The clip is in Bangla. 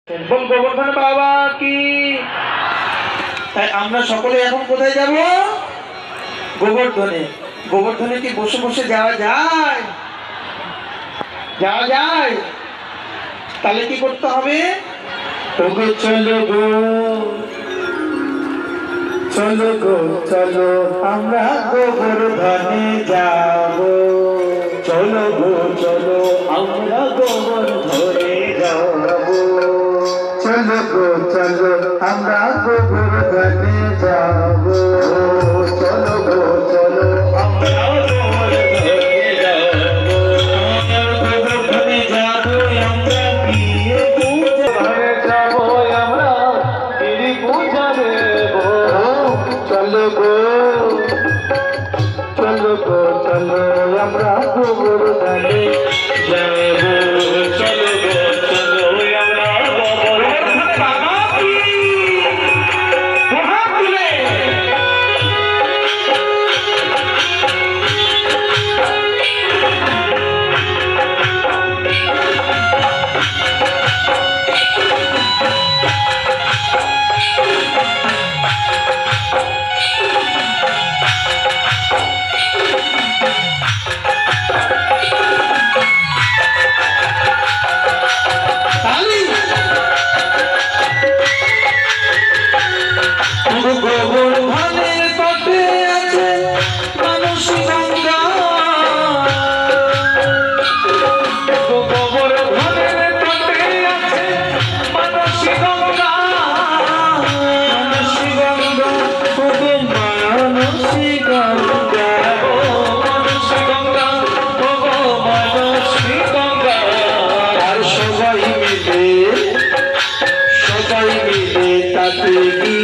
বল গোবর্ধন বাবা কি। তাই আমরা সকলে এখন কোথায় যাব? গোবর্ধনে। গোবর্ধনে কি বসে বসে যাওয়া যায়? যাওয়া যায়? তাহলে কি করতে হবে? তবে চলো গো, চলো গো চলো আমরা গোবর্ধনে যাব। চলো গো চলো আমরা গোবর্ধনে যাব। চলো গো চলো আমরা গোবর্ধনে যাব। চলো গো চলো আমরা গোবর্ধনে যাব। গোবর্ধনে যাব আমরা গিয়ে পূজা যাব। আমরা গিয়ে পূজা দেব। চলো গো চলো গো চলো আমরা গোবর্ধনে যাব। চলো গো চলো আমরা গোবর্ধনে বাবা কি মহা তুলে। গোবর্ধনের তটে আছে মানসী গঙ্গা। গোবর্ধনের তটে আছে মানসী গঙ্গা। মানসী গঙ্গা ওগো মানসী গঙ্গা। মানসী গঙ্গা ওগো মানসী গঙ্গা। আর সবাই মিলে তাতে